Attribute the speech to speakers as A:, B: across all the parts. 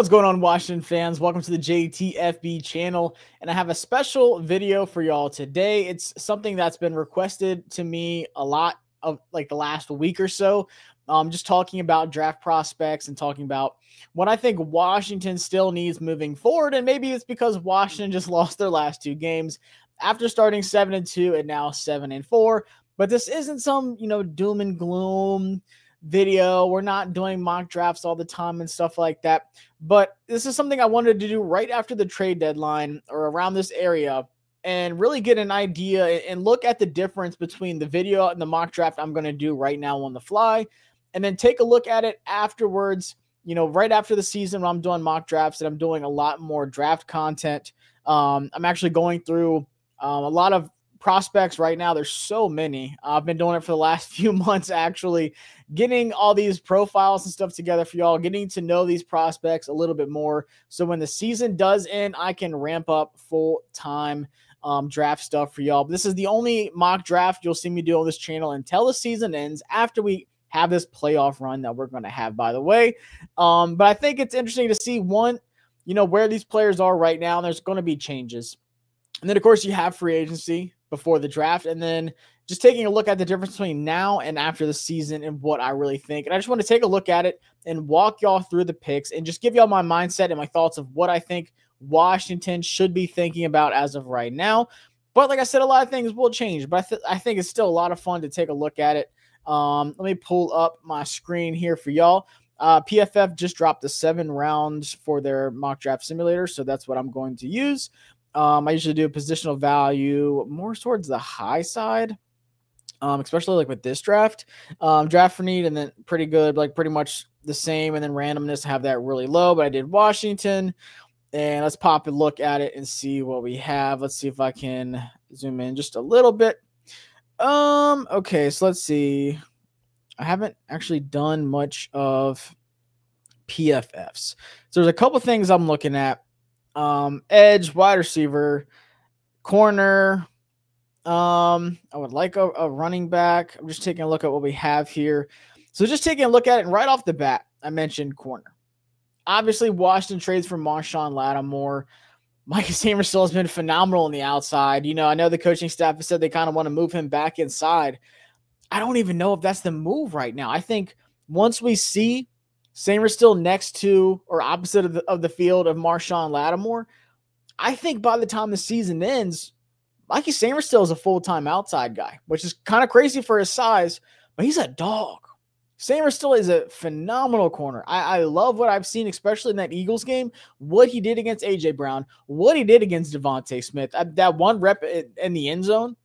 A: What's going on, Washington fans? Welcome to the JTFB channel, and I have a special video for y'all today. It's something that's been requested to me a lot of like the last week or so. Just talking about draft prospects and talking about what I think Washington still needs moving forward, and maybe it's because Washington just lost their last two games after starting 7-2 and now 7-4. But this isn't some doom and gloom video. We're not doing mock drafts all the time and stuff like that. But this is something I wanted to do right after the trade deadline or around this area and really get an idea and look at the difference between the video and the mock draft I'm going to do right now on the fly, and then take a look at it afterwards, right after the season when I'm doing mock drafts and I'm doing a lot more draft content. I'm actually going through a lot of prospects right now. There's so many. I've been doing it for the last few months, actually, getting all these profiles and stuff together for y'all, getting to know these prospects a little bit more. So when the season does end, I can ramp up full-time draft stuff for y'all. But this is the only mock draft you'll see me do on this channel until the season ends, after we have this playoff run that we're going to have, by the way. But I think it's interesting to see, one, where these players are right now. And there's going to be changes. And then, of course, you have free agency before the draft, and then just taking a look at the difference between now and after the season and what I really think. And I just want to take a look at it and walk y'all through the picks and just give y'all my mindset and my thoughts of what I think Washington should be thinking about as of right now. But like I said, a lot of things will change, but I think it's still a lot of fun to take a look at it. Let me pull up my screen here for y'all. PFF just dropped the 7 rounds for their mock draft simulator, so that's what I'm going to use. I usually do a positional value more towards the high side, especially like with this draft. Draft for need, and then pretty good, like pretty much the same, and then randomness, have that really low. But I did Washington, and let's pop a look at it and see what we have. Let's see if I can zoom in just a little bit. Okay, so let's see. I haven't actually done much of PFFs. So there's a couple things I'm looking at. Edge, wide receiver, corner. I would like a running back. I'm just taking a look at what we have here. So just taking a look at it, and right off the bat, I mentioned corner. Obviously, Washington trades for Marshon, Lattimore. Mike Samer still has been phenomenal on the outside. I know the coaching staff has said they kind of want to move him back inside. I don't even know if that's the move right now. I think once we see Samer still next to or opposite of the field of Marshon Lattimore, I think by the time the season ends, Mikey Samer still is a full-time outside guy, which is kind of crazy for his size, but he's a dog. Samer still is a phenomenal corner. I love what I've seen, especially in that Eagles game, what he did against A.J. Brown, what he did against Devontae Smith. That one rep in the end zone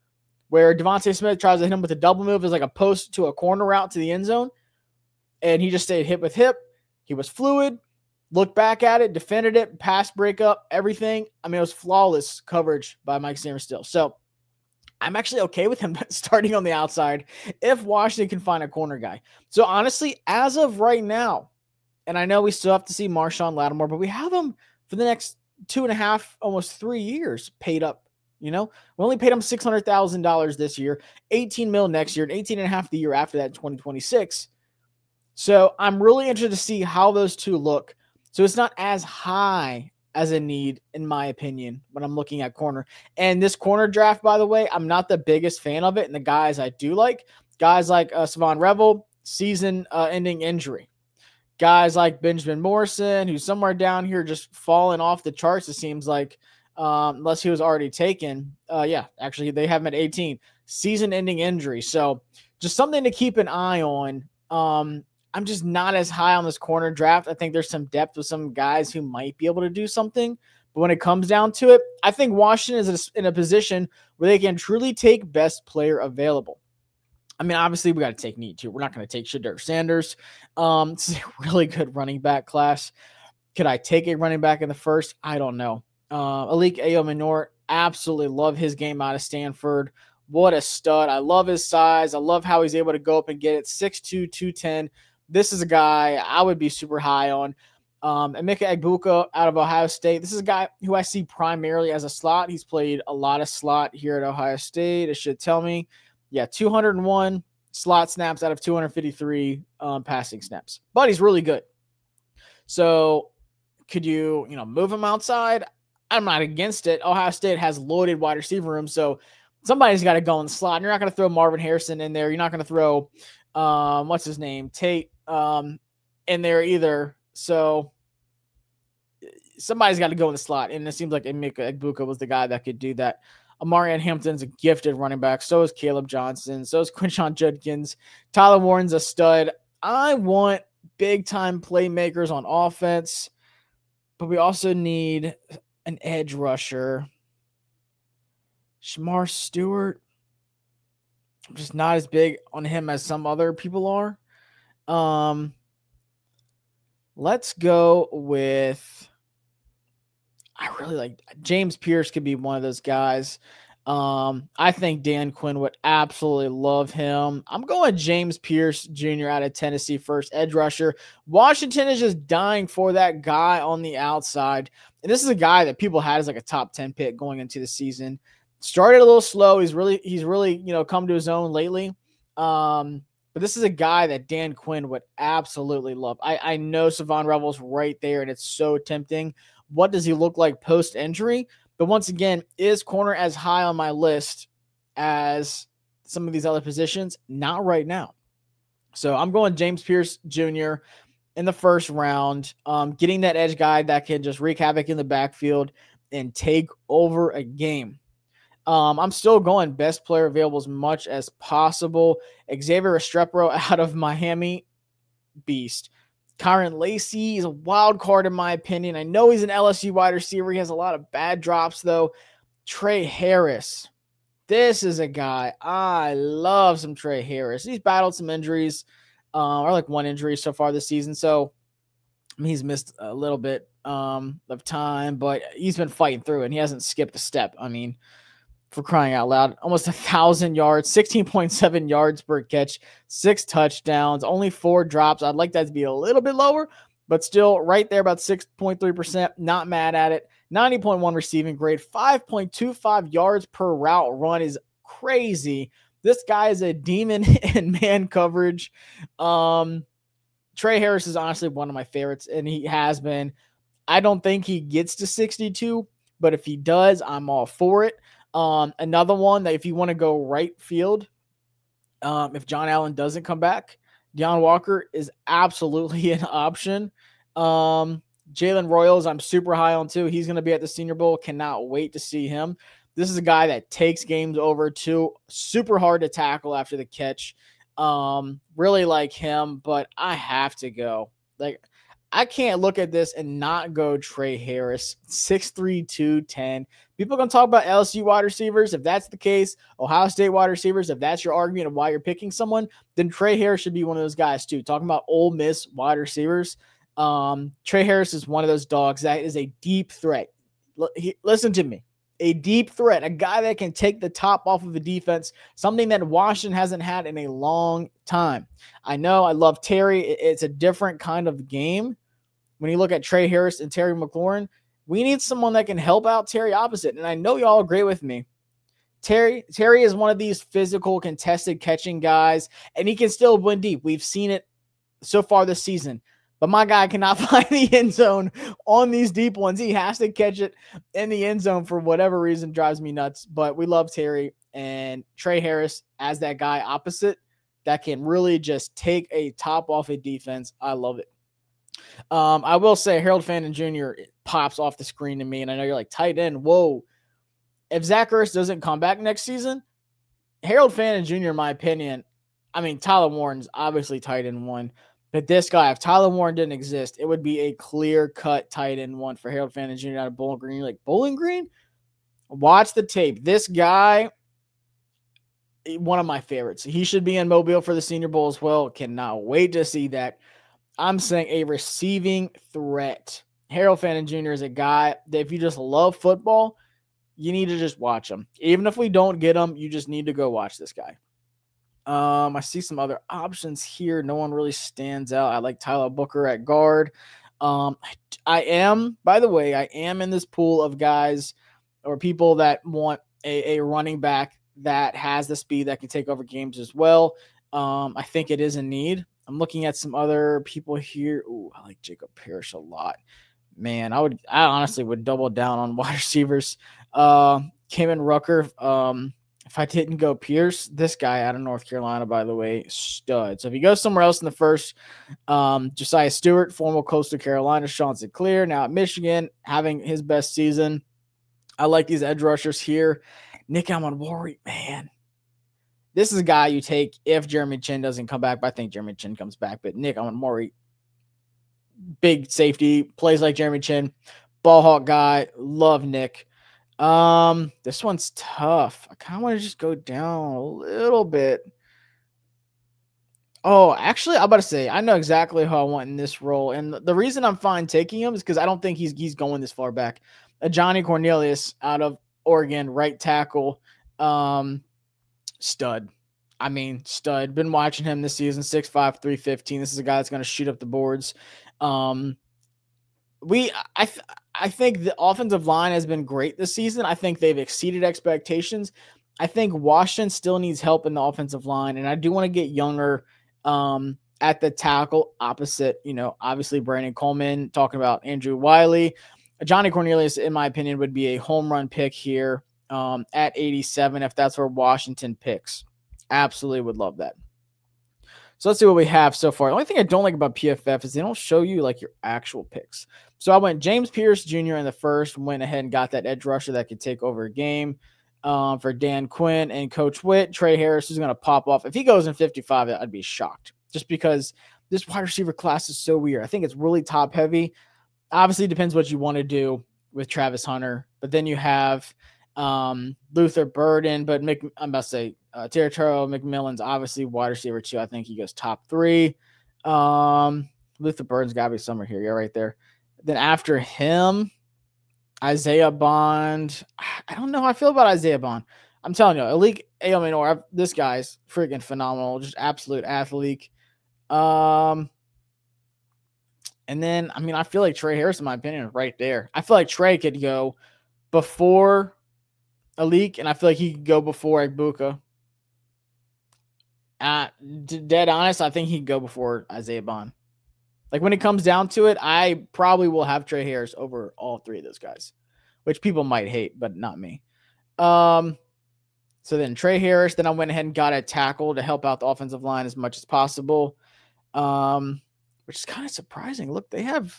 A: where Devontae Smith tries to hit him with a double move, is like a post to a corner route to the end zone, and he just stayed hip with hip. He was fluid, looked back at it, defended it, pass breakup, everything. I mean, it was flawless coverage by Mike Samer still. So I'm actually okay with him starting on the outside if Washington can find a corner guy. So honestly, as of right now, and I know we still have to see Marshon Lattimore, but we have him for the next 2.5, almost 3 years paid up. We only paid him $600,000 this year, $18 million next year, and $18.5 million the year after that, 2026. So I'm really interested to see how those two look. So it's not as high as a need, in my opinion, when I'm looking at corner. And this corner draft, by the way, I'm not the biggest fan of it. And the guys I do like, guys like Savon Revel, season-ending injury. Guys like Benjamin Morrison, who's somewhere down here just falling off the charts, it seems like, unless he was already taken. Yeah, actually, they have him at 18. Season-ending injury. So just something to keep an eye on. I'm just not as high on this corner draft. I think there's some depth with some guys who might be able to do something. But when it comes down to it, I think Washington is in a position where they can truly take best player available. I mean, obviously, we got to take need too. We're not going to take Shedeur Sanders. This is a really good running back class. Could I take a running back in the first? I don't know. Alik Ayo-Minor, absolutely love his game out of Stanford. What a stud. I love his size. I love how he's able to go up and get it. 6'2", 210. This is a guy I would be super high on. Emeka Egbuka out of Ohio State. This is a guy who I see primarily as a slot. He's played a lot of slot here at Ohio State. It should tell me. Yeah, 201 slot snaps out of 253 passing snaps. But he's really good. So Could you, move him outside? I'm not against it. Ohio State has loaded wide receiver room, so somebody's got to go in the slot. And you're not going to throw Marvin Harrison in there. You're not going to throw, what's his name, Tate, in there either. So somebody's got to go in the slot, and it seems like Emeka Egbuka was the guy that could do that. Amarian Hampton's a gifted running back. So is Caleb Johnson. So is Quinshon Judkins. Tyler Warren's a stud. I want big-time playmakers on offense, but we also need an edge rusher. Shamar Stewart, I'm just not as big on him as some other people are. Let's go with, I really like James Pierce could be one of those guys. I think Dan Quinn would absolutely love him. I'm going James Pierce Jr. out of Tennessee, first edge rusher. Washington is just dying for that guy on the outside. And this is a guy that people had as like a top 10 pick going into the season. Started a little slow. He's really, come to his own lately. But this is a guy that Dan Quinn would absolutely love. I know Savon Rebel's right there, and it's so tempting. What does he look like post-injury? But once again, is corner as high on my list as some of these other positions? Not right now. So I'm going James Pierce Jr. in the first round, getting that edge guy that can just wreak havoc in the backfield and take over a game. I'm still going best player available as much as possible. Xavier Restrepo out of Miami, beast. Kyron Lacy is a wild card in my opinion. I know he's an LSU wide receiver. He has a lot of bad drops, though. Trey Harris. This is a guy. I love some Trey Harris. He's battled some injuries, or like one injury so far this season. So he's missed a little bit of time, but he's been fighting through, and he hasn't skipped a step. I mean, for crying out loud, almost 1,000 yards, 16.7 yards per catch, 6 touchdowns, only 4 drops. I'd like that to be a little bit lower, but still right there, about 6.3%. Not mad at it. 90.1 receiving grade, 5.25 yards per route run is crazy. This guy is a demon in man coverage. Trey Harris is honestly one of my favorites, and he has been. I don't think he gets to 62, but if he does, I'm all for it. Another one that if you want to go right field, if John Allen doesn't come back, Deion Walker is absolutely an option. Jalen Royals, I'm super high on too. He's going to be at the Senior Bowl. Cannot wait to see him. This is a guy that takes games over too. Super hard to tackle after the catch. Really like him, but I have to go. I can't look at this and not go Trey Harris, 6'3", 210. People are going to talk about LSU wide receivers. If that's the case, Ohio State wide receivers, if that's your argument of why you're picking someone, then Trey Harris should be one of those guys too. Talking about Ole Miss wide receivers, Trey Harris is one of those dogs that is a deep threat. Listen to me. A deep threat, a guy that can take the top off of the defense, something that Washington hasn't had in a long time. I know I love Terry. It's a different kind of game. When you look at Trey Harris and Terry McLaurin, we need someone that can help out Terry opposite. And I know y'all agree with me. Terry is one of these physical, contested catching guys, and he can still win deep. We've seen it so far this season. But my guy cannot find the end zone on these deep ones. He has to catch it in the end zone for whatever reason. Drives me nuts. But we love Terry, and Trey Harris as that guy opposite that can really just take a top off a defense. I love it. I will say Harold Fannin Jr. pops off the screen to me, and I know you're like, tight end, whoa. If Zach Ertz doesn't come back next season, Harold Fannin Jr., in my opinion, I mean, Tyler Warren's obviously tight end 1, but this guy, if Tyler Warren didn't exist, it would be a clear-cut tight end 1 for Harold Fannin Jr. out of Bowling Green. You're like, Bowling Green? Watch the tape. This guy, one of my favorites. He should be in Mobile for the Senior Bowl as well. Cannot wait to see that. I'm saying a receiving threat. Harold Fannin Jr. is a guy that if you just love football, you need to just watch him. Even if we don't get him, you just need to go watch this guy. I see some other options here. No one really stands out. I like Tyler Booker at guard. I am in this pool of guys or people that want a running back that has the speed that can take over games as well. I think it is a need. I'm looking at some other people here. Ooh, I like Jacob Parrish a lot. Man, I honestly would double down on wide receivers. Kamen Rucker. If I didn't go Pierce, this guy out of North Carolina, by the way, stud. So if he goes somewhere else in the first, Josiah Stewart, former Coastal Carolina, Sean Sinclair, now at Michigan, having his best season. I like these edge rushers here. Nick Almonwari, man. This is a guy you take if Jeremy Chin doesn't come back, but I think Jeremy Chin comes back. But Nick Almonwari, big safety, plays like Jeremy Chin, ball hawk guy. Love Nick. This one's tough. I kind of want to just go down a little bit. Oh, actually, I'm about to say I know exactly who I want in this role, and the reason I'm fine taking him is because I don't think he's going this far back. Johnny Cornelius out of Oregon, right tackle, stud. I mean, stud. Been watching him this season, 6'5", 315. This is a guy that's going to shoot up the boards. I think the offensive line has been great this season. I think they've exceeded expectations. I think Washington still needs help in the offensive line, and I do want to get younger at the tackle opposite, obviously Brandon Coleman, talking about Andrew Wiley. Johnny Cornelius, in my opinion, would be a home run pick here at 87 if that's where Washington picks. Absolutely would love that. So let's see what we have so far. The only thing I don't like about PFF is they don't show you like your actual picks. So I went James Pierce Jr. in the first, went ahead and got that edge rusher that could take over a game for Dan Quinn and Coach Witt. Trey Harris is going to pop off. If he goes in 55, I'd be shocked just because this wide receiver class is so weird. I think it's really top heavy. Obviously, it depends what you want to do with Travis Hunter, but then you have Luther Burden, but I'm about to say Territorial McMillan's obviously wide receiver 2. I think he goes top 3. Luther Burden's got to be somewhere here. Yeah, right there. Then after him, Isaiah Bond. I don't know how I feel about Isaiah Bond. I'm telling you, Elite Aominor, this guy's freaking phenomenal. Just absolute athlete. And then, I feel like Trey Harris, in my opinion, is right there. I feel like Trey could go before Alik, and I feel like he could go before Egbuka. Dead honest, I think he could go before Isaiah Bond. Like, when it comes down to it, I probably will have Trey Harris over all 3 of those guys, which people might hate, but not me. So then Trey Harris, then I went ahead and got a tackle to help out the offensive line as much as possible, which is kind of surprising. Look, they had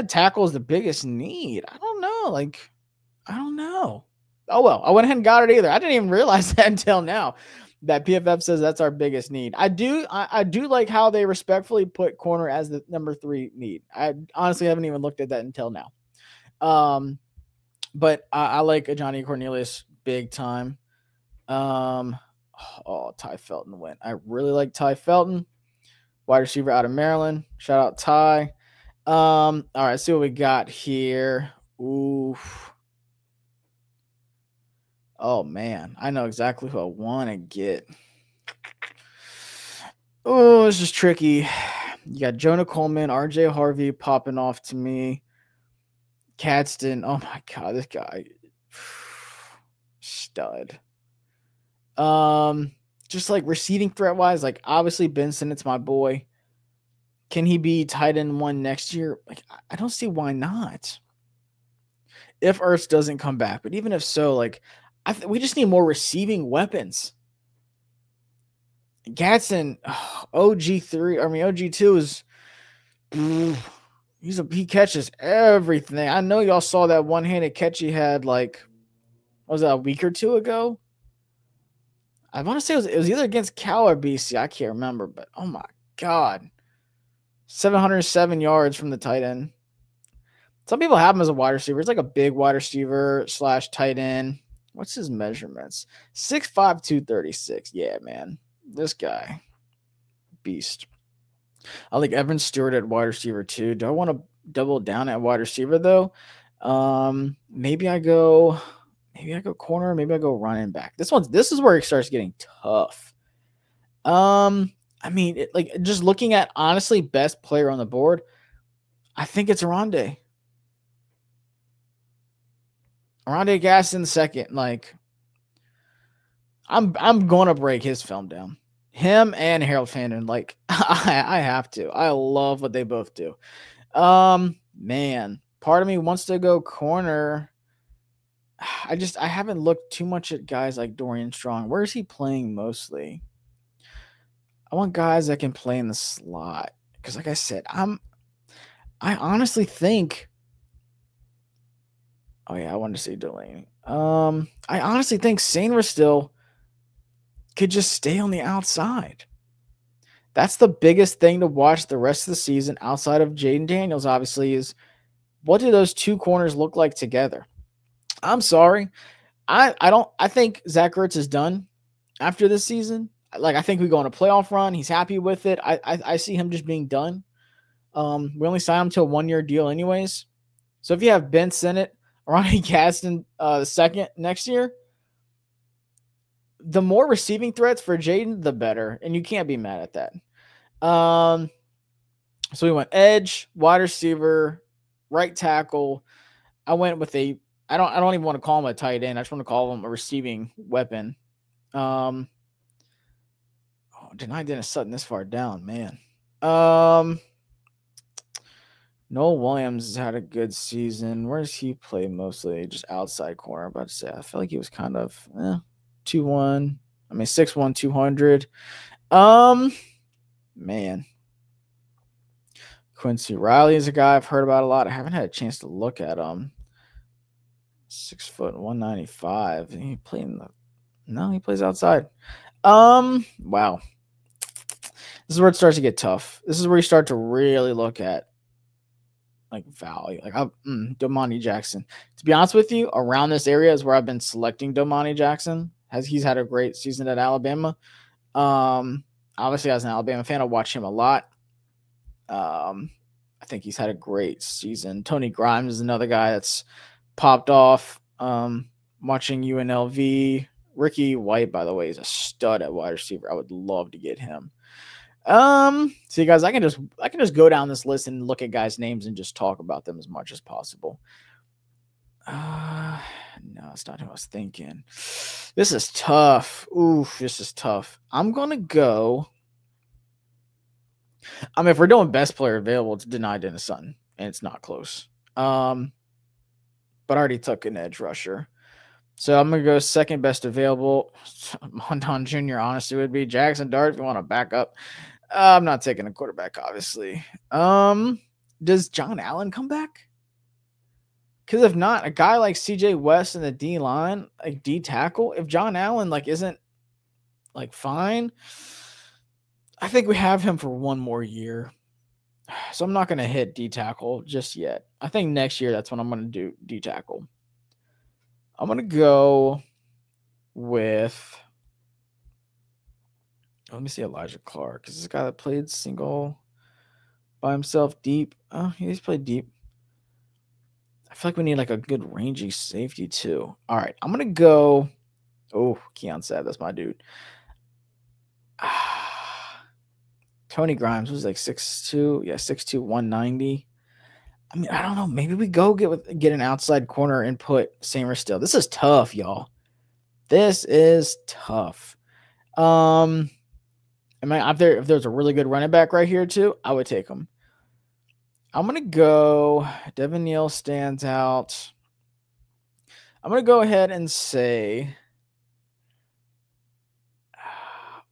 A: tackle as the biggest need. I don't know. Oh, well, I went ahead and got it either. I didn't even realize that until now that PFF says that's our biggest need. I do like how they respectfully put corner as the number 3 need. I honestly haven't even looked at that until now. But I like Johnny Cornelius big time. Ty Felton went. I really like Ty Felton, wide receiver out of Maryland. Shout out Ty. All right, see what we got here. Oof. Oh, man. I know exactly who I want to get. Oh, this is tricky. You got Jonah Coleman, RJ Harvey popping off to me. Cadston. Oh, my God. This guy. Stud. Just like receiving threat-wise, like obviously Benson, it's my boy. Can he be tight end 1 next year? Like, I don't see why not. If Ertz doesn't come back. But even if so, like, we just need more receiving weapons. Gadsden, OG2 is he catches everything. I know y'all saw that one-handed catch he had like, what was that, a week or 2 ago? I want to say it was either against Cal or BC. I can't remember, but oh my God. 707 yards from the tight end. Some people have him as a wide receiver. It's like a big wide receiver / tight end. What's his measurements? 6'5", 236. Yeah, man. This guy. Beast. I like Evan Stewart at wide receiver too. Do I want to double down at wide receiver though? Maybe I go corner. Maybe I go running back. This is where it starts getting tough. Just looking at honestly best player on the board, I think it's Rondé. Rondé Gaston second. Like, I'm going to break his film down. Him and Harold Fandon. Like, I have to. I love what they both do. Man, part of me wants to go corner. I haven't looked too much at guys like Dorian Strong. Where is he playing mostly? I want guys that can play in the slot because, like I said, I honestly think. Oh yeah, I wanted to say Delaney. I honestly think Sainer still could just stay on the outside. That's the biggest thing to watch the rest of the season outside of Jaden Daniels, obviously, is what do those two corners look like together? I'm sorry. I think Zach Ertz is done after this season. Like I think we go on a playoff run. He's happy with it. I see him just being done. We only signed him to a 1-year deal anyways. So if you have Ben Sinnott, Ronnie Gaston second next year, the more receiving threats for Jaden, the better. And you can't be mad at that. So we went edge, wide receiver, right tackle. I went with I don't even want to call him a tight end. I just want to call him a receiving weapon. Denied Dennis Sutton this far down, man. Noel Williams has had a good season. Where does he play mostly? Just outside corner. I'm about to say, I feel like he was kind of 2-1. I mean 6'1", 200. Man. Quincy Riley is a guy I've heard about a lot. I haven't had a chance to look at him. 6 foot 195. He plays outside. Wow. This is where it starts to get tough. This is where you start to really look at like value. Like Domani Jackson. To be honest with you, around this area is where I've been selecting Domani Jackson. He's had a great season at Alabama. Obviously as an Alabama fan, I watch him a lot. I think he's had a great season. Tony Grimes is another guy that's popped off. Watching UNLV. Ricky White, by the way, is a stud at wide receiver. I would love to get him. So you guys, I can just go down this list and look at guys' names and just talk about them as much as possible. No, it's not who I was thinking. This is tough. Oof, this is tough. I'm gonna go. I mean, if we're doing best player available, it's denied Dennis Sutton, and it's not close. But I already took an edge rusher. So I'm going to go second best available. Mondon Jr., honestly, would be Jackson Dart if you want to back up. I'm not taking a quarterback, obviously. Does John Allen come back? Because if not, a guy like CJ West in the D line, like D tackle, if John Allen isn't fine, I think we have him for one more year. So I'm not going to hit D tackle just yet. I think next year that's when I'm going to do D tackle. I'm going to go with, let me see, Elijah Clark. Because this is a guy that played single by himself deep. Oh, he's played deep. I feel like we need a good rangy safety too. All right, I'm going to go. Oh, Keon Sabb, that's my dude. Tony Grimes was 6'2". Yeah, 6'2", 190. I mean, I don't know. Maybe we go get an outside corner and put Samer still. This is tough, y'all. This is tough. If there's a really good running back right here too, I would take him. I'm gonna go. Devin Neal stands out. I'm gonna go ahead and say,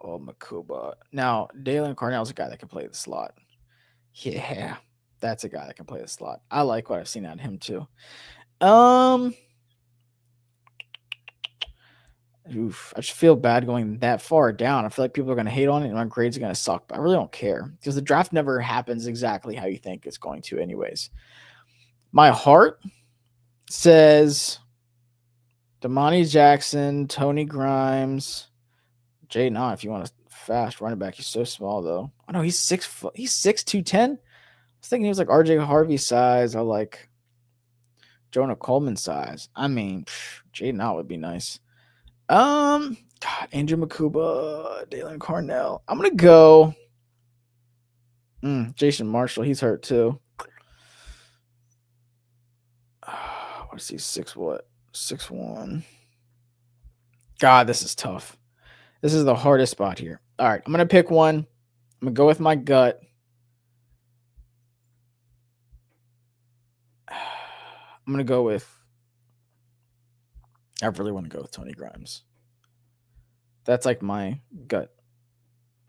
A: Makuba. Now, Dalen Carnell's a guy that can play the slot. Yeah. That's a guy that can play the slot. I like what I've seen out of him too. I just feel bad going that far down. I feel like people are going to hate on it and my grades are going to suck. But I really don't care because the draft never happens exactly how you think it's going to anyways. My heart says Domani Jackson, Tony Grimes, Jaden On, if you want a fast running back. He's so small though. I know he's 6 foot. He's 6'2", 10. I was thinking he was like RJ Harvey size or like Jonah Coleman size. I mean, Jaden Out would be nice. God, Andrew Makuba, Dalen Carnell. I'm gonna go. Jason Marshall, he's hurt too. What is he? 6'1". God, this is tough. This is the hardest spot here. All right, I'm gonna pick one. I'm gonna go with my gut. I'm going to go with, I really want to go with Tony Grimes. That's like my gut.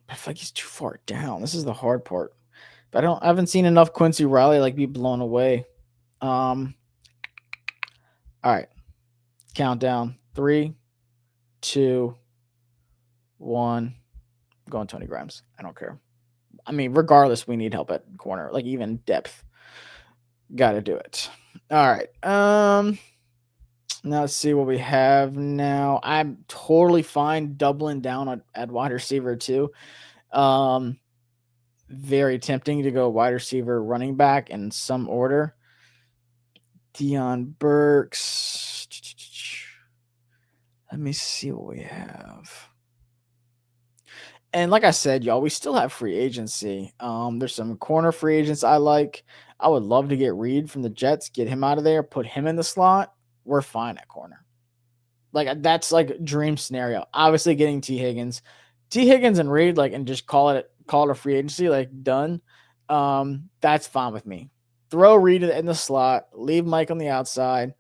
A: I feel like he's too far down. This is the hard part. But I haven't seen enough Quincy Riley like be blown away. All right. Countdown. 3, 2, 1. I'm going Tony Grimes. I don't care. I mean, regardless, we need help at corner, like even depth. Got to do it. All right. Now let's see what we have now. I'm totally fine doubling down at wide receiver too. Very tempting to go wide receiver, running back in some order. Deion Burks. Let me see what we have. And like I said, y'all, we still have free agency. There's some corner free agents I like. I would love to get Reed from the Jets, get him out of there, put him in the slot. We're fine at corner. Like, that's like dream scenario. Obviously getting T. Higgins and Reed, like, and just call it a free agency, like done. That's fine with me. Throw Reed in the slot, leave Mike on the outside,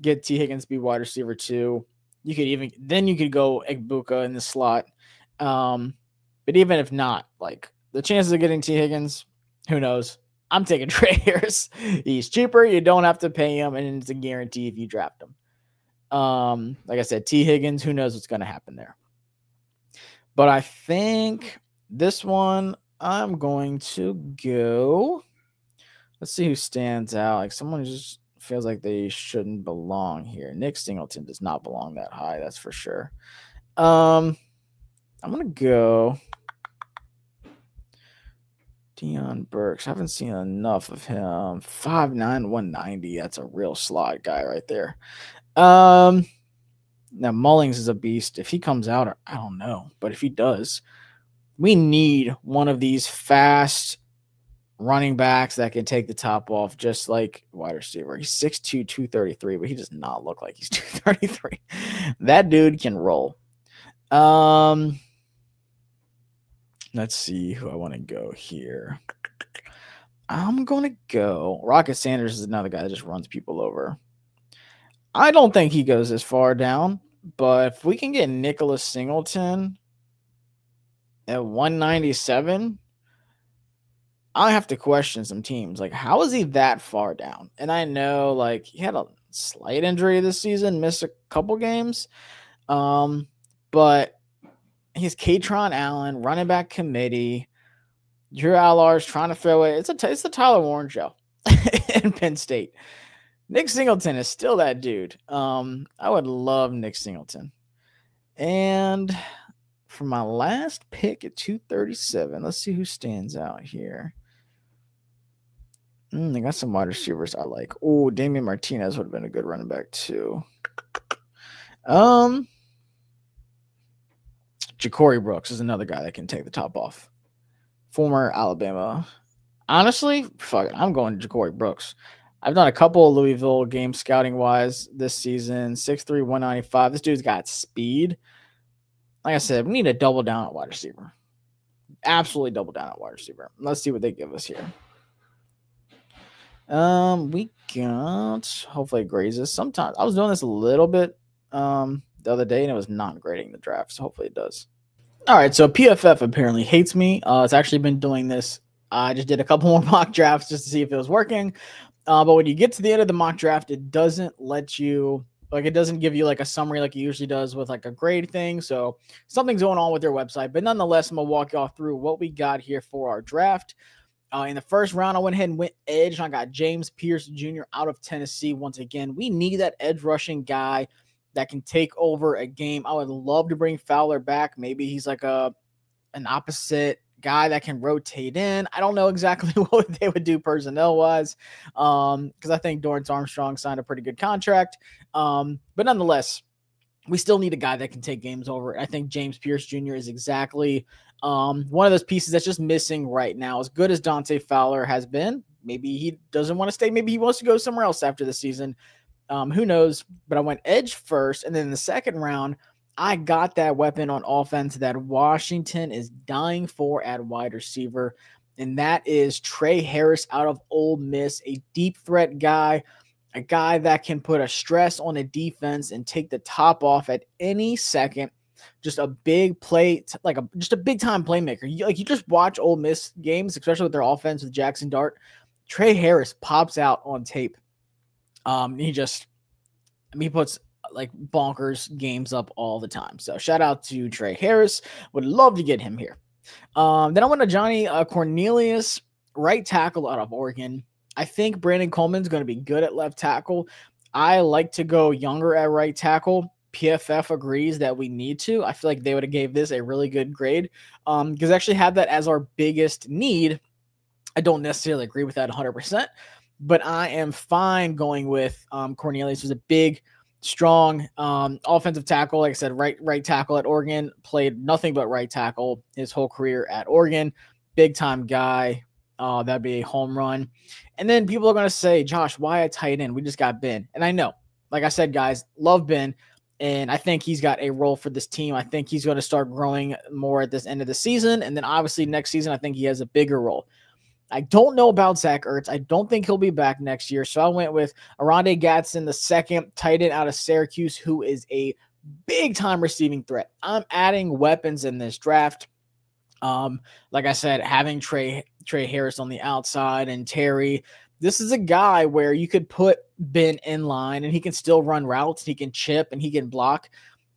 A: get T. Higgins to be wide receiver 2. You could go Egbuka in the slot. But even if not, like, the chances of getting T. Higgins, who knows? I'm taking Trey Harris. He's cheaper. You don't have to pay him, and it's a guarantee if you draft him. Like I said, T. Higgins, who knows what's going to happen there. But I think this one, I'm going to go. Let's see who stands out. Like, someone just feels like they shouldn't belong here. Nick Singleton does not belong that high, that's for sure. I'm going to go Deion Burks. I haven't seen enough of him. 5'9", 190. That's a real slot guy right there. Now, Mullings is a beast. If he comes out, I don't know. But if he does, we need one of these fast running backs that can take the top off, just like wide receiver. He's 6'2", 233, but he does not look like he's 233. That dude can roll. Let's see who I want to go here. I'm going to go. Rocket Sanders is another guy that just runs people over. I don't think he goes as far down, but if we can get Nicholas Singleton at 197, I have to question some teams. Like, how is he that far down? And I know, like, he had a slight injury this season, missed a couple games. But he's Katron Allen, running back committee. Drew Allar's trying to throw it. It's the Tyler Warren show in Penn State. Nick Singleton is still that dude. I would love Nick Singleton. And for my last pick at 237, let's see who stands out here. They got some wide receivers I like. Oh, Damian Martinez would have been a good running back too. Ja'Cory Brooks is another guy that can take the top off. Former Alabama. Honestly, fuck it. I'm going Ja'Cory Brooks. I've done a couple of Louisville games scouting-wise this season. 6'3", 195. This dude's got speed. Like I said, we need to double down at wide receiver. Absolutely double down at wide receiver. Let's see what they give us here. We got, hopefully it grazes. Sometimes I was doing this a little bit the other day, and it was not grading the draft, so hopefully it does. All right, so PFF apparently hates me. It's actually been doing this. I just did a couple more mock drafts just to see if it was working. But when you get to the end of the mock draft, it doesn't let you, like, it doesn't give you like a summary like it usually does with like a grade thing. So something's going on with their website. But nonetheless, I'm going to walk y'all through what we got here for our draft. In the first round, I went ahead and went edge, and I got James Pierce Jr. out of Tennessee. Once again, we need that edge rushing guy that can take over a game. I would love to bring Fowler back. Maybe he's like an opposite guy that can rotate in. I don't know exactly what they would do personnel-wise, because I think Dorrance Armstrong signed a pretty good contract. But nonetheless, we still need a guy that can take games over. I think James Pierce Jr. is exactly one of those pieces that's just missing right now. As good as Dante Fowler has been, maybe he doesn't want to stay. Maybe he wants to go somewhere else after the season. Who knows? But I went edge first, and then in the second round, I got that weapon on offense that Washington is dying for at wide receiver, and that is Trey Harris out of Ole Miss, a deep threat guy. a guy that can put a stress on a defense and take the top off at any second. Just a big play, just a big time playmaker. You just watch Ole Miss games, especially with their offense with Jackson Dart. Trey Harris pops out on tape. He puts like bonkers games up all the time. So shout out to Trey Harris. Would love to get him here. Then I went to Johnny Cornelius, right tackle out of Oregon. I think Brandon Coleman's going to be good at left tackle. I like to go younger at right tackle. PFF agrees that we need to. I feel like they would have gave this a really good grade because I actually have that as our biggest need. I don't necessarily agree with that 100%, but I am fine going with Cornelius, who's a big, strong offensive tackle. Like I said, right tackle at Oregon, played nothing but right tackle his whole career at Oregon. Big time guy. That'd be a home run. And then people are going to say, Josh, why a tight end? We just got Ben. And I know, like I said, guys, love Ben. And I think he's got a role for this team. I think he's going to start growing more at this end of the season. And then obviously next season, I think he has a bigger role. I don't know about Zach Ertz. I don't think he'll be back next year. So I went with Arondé Gadsden, the second tight end out of Syracuse, who is a big-time receiving threat. I'm adding weapons in this draft. Like I said, having Trey Harris on the outside and Terry, this is a guy where you could put Ben in line and he can still run routes, he can chip, and he can block.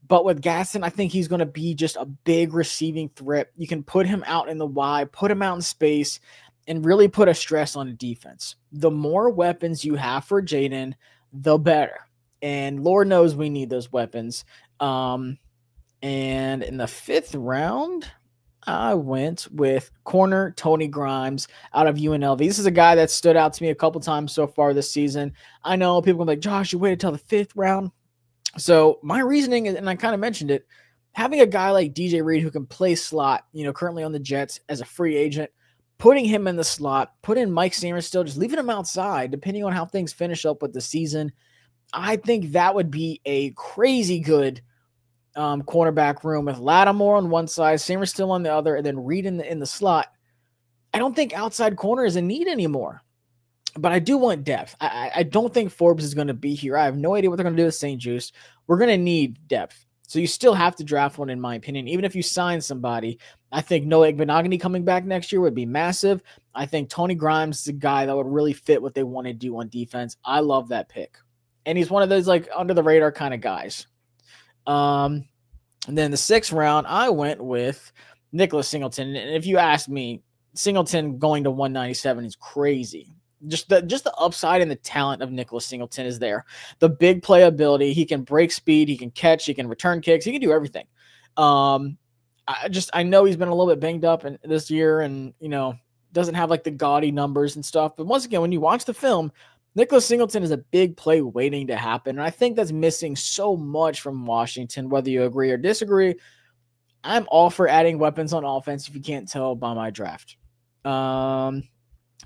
A: But with Gadsden, I think he's going to be just a big receiving threat. You can put him out in the Y, put him out in space, and really put a stress on the defense. The more weapons you have for Jaden, the better. And Lord knows we need those weapons. And in the 5th round, I went with corner Tony Grimes out of UNLV. This is a guy that stood out to me a couple times so far this season. I know people are like, Josh, you waited till the 5th round. So my reasoning is, and I kind of mentioned it, having a guy like DJ Reed who can play slot, currently on the Jets as a free agent, putting him in the slot, put in Mike Sainristil, just leaving him outside, depending on how things finish up with the season. I think that would be a crazy good cornerback room with Lattimore on one side, Sainristil on the other, and then Reed in the slot. I don't think outside corner is a need anymore, but I do want depth. I don't think Forbes is going to be here. I have no idea what they're going to do with St. Juice. We're going to need depth. So you still have to draft one, in my opinion. Even if you sign somebody, I think Noah Igbenogany coming back next year would be massive. I think Tony Grimes is a guy that would really fit what they want to do on defense. I love that pick. And he's one of those like under the radar kind of guys. And then the 6th round, I went with Nicholas Singleton. And if you ask me, Singleton going to 197 is crazy. Just the upside and the talent of Nicholas Singleton is there. The big playability, he can break speed, he can catch, he can return kicks, he can do everything. I know he's been a little bit banged up this year and, doesn't have like the gaudy numbers and stuff. But once again, when you watch the film, Nicholas Singleton is a big play waiting to happen. And I think that's missing so much from Washington, whether you agree or disagree. I'm all for adding weapons on offense, if you can't tell by my draft.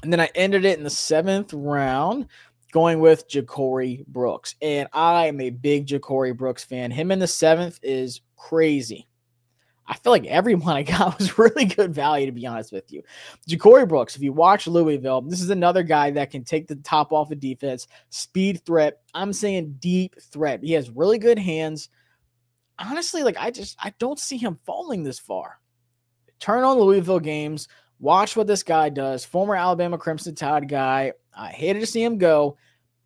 A: And then I ended it in the 7th round going with Ja'Cory Brooks. And I am a big Ja'Cory Brooks fan. Him in the 7th is crazy. I feel like everyone I got was really good value, to be honest with you. Ja'Cory Brooks, if you watch Louisville, this is another guy that can take the top off of defense, speed threat. I'm saying deep threat. He has really good hands. Honestly, I don't see him falling this far. Turn on Louisville games. Watch what this guy does. Former Alabama Crimson Tide guy. I hated to see him go,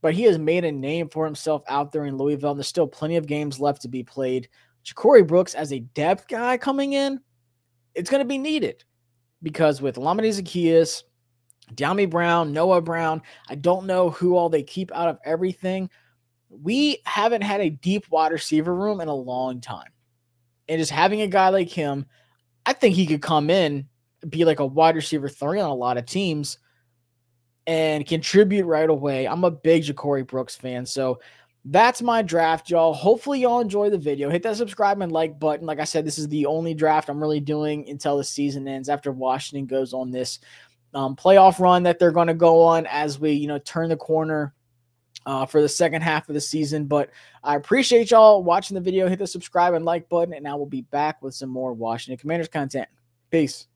A: but he has made a name for himself out there in Louisville. And there's still plenty of games left to be played. Ja'Cory Brooks as a depth guy coming in, it's going to be needed because with Lamine Zaccheaus, De'Ami Brown, Noah Brown, I don't know who all they keep out of everything. We haven't had a deep wide receiver room in a long time. And just having a guy like him, I think he could come in, be like a wide receiver 3 on a lot of teams and contribute right away. I'm a big Ja'Cory Brooks fan. So that's my draft, y'all. Hopefully y'all enjoy the video. Hit that subscribe and like button. Like I said, this is the only draft I'm really doing until the season ends after Washington goes on this playoff run that they're going to go on as we, turn the corner for the second half of the season. But I appreciate y'all watching the video. Hit the subscribe and like button, and I will be back with some more Washington Commanders content. Peace.